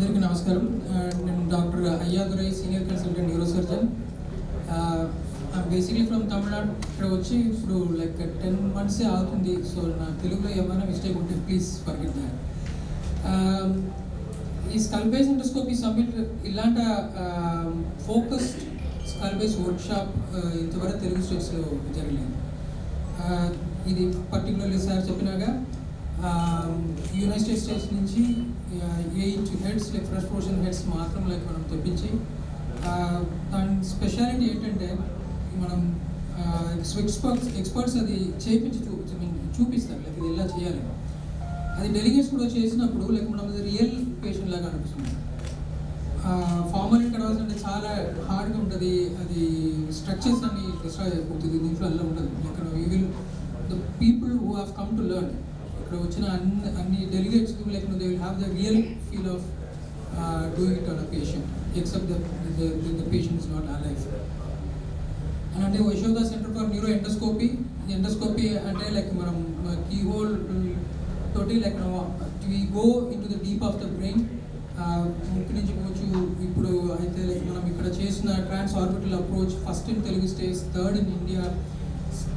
అందరికీ నమస్కారం. నేను doctor Ayyadurai, senior consultant neurosurgeon. Basically from Tamil Nadu. ఇక్కడ వచ్చి ఇప్పుడు లైక్ 10 months అవుతుంది. సో నా తెలుగులో ఏమైనా మిస్టేక్ ఉంటే ప్లీజ్ ఫర్గెట్ దాట్. ఈ స్కల్ బేస్ ఎండోస్కోపీ సబ్మిట్ ఇలాంటి ఫోకస్డ్ స్కల్ బేస్ వర్క్షాప్ ఇంతవరకు తెలుగు స్టేట్స్లో జరగలేదు. ఇది పర్టికులర్లీ సార్ చెప్పినాగా యునైటెడ్ స్టేట్స్ నుంచి 8 heads like fresh portion heads మాత్రం లైక్ మనం తెప్పించి దాని స్పెషాలిటీ ఏంటంటే మనం ఎక్స్పర్ట్స్ అది చేయించి చూపిస్తారు లైక్ ఇది ఎలా చేయాలి. అది డెలిగేట్స్ కూడా చేసినప్పుడు లైక్ మనం అది రియల్ పేషెంట్ లాగా అనిపిస్తుంది. ఫార్మల్ ఇంటర్వల్స్ అంటే చాలా హార్డ్గా ఉంటుంది. అది స్ట్రక్చర్స్ అన్ని డిస్ట్రాయ్ అయిపోతుంది. దీంట్లో అలా ఉండదు. Like we will the people who have come to learn ఇక్కడ వచ్చిన అన్ని delegates like they will have the real feel of doing it on a patient except the patient is not alive. And అంటే Yashoda center for neuro endoscopy అంటే like మనం key hole తోటి like we go in to the deep of the brain. ముక్కు నుంచి పోవచ్చు. ఇప్పుడు అయితే like మనం ఇక్కడ చేసిన ట్రాన్స్ orbital approach first in Telugu states, third in India.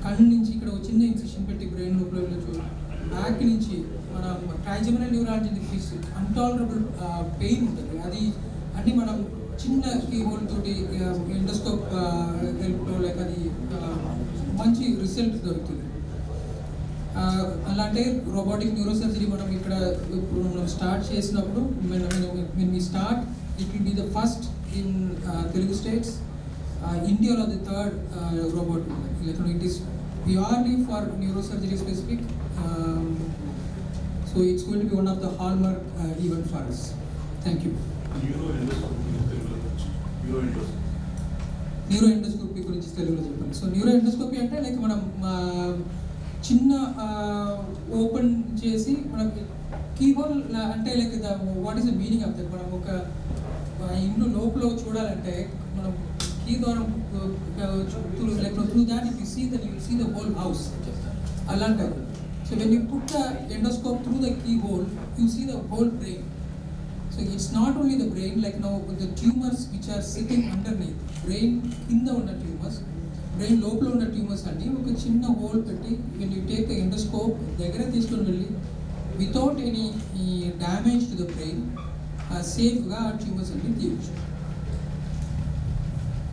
కన్ను నుంచి ఇక్కడ చిన్న ఇన్సిషన్ పెట్టి బ్రెయిన్ లోపల వెళ్ళచ్చు. బ్యాక్ నుంచి మన ట్రైజమినల్ న్యూరాలజీ ఫీస్ అన్టాలరబుల్ పెయిన్ ఉంటుంది. అది అంటే మనం చిన్న కీ హోల్ తోటి ఎండోస్కోప్ హెల్ప్లో లైక్ అది మంచి రిజల్ట్ దొరుకుతుంది. అలాంటి రోబోటిక్ న్యూరోసర్జరీ మనం ఇక్కడ ఇప్పుడు మనం స్టార్ట్ చేసినప్పుడు మీ start it will be the first in Telugu states. ఇండియాలో the third robot. Like it is purely for neurosurgery specific. So it's going to be one of the hallmark event for us. Thank you. Neuro endoscopy గురించి తెలుగులో చెప్పండి. So neuro endoscopy అంటే like మనం చిన్న open చేసి మనకి keyhole అంటే like what is the meaning of that. మనం ఒక ఇంట్లో లోపల చూడాలంటే మనం కీ ద్వారా like through that if you see the hole house అలాంటిది. So when you put the endoscope through the keyhole, you see the whole brain. So it's not only the brain, like now the tumors which are sitting underneath, brain kinda unna tumors, brain lopala unna tumors anni oka chinna hole petti when you take the endoscope dagara teeskoni velli without any damage to the brain safe ga tumors anni teeyochu.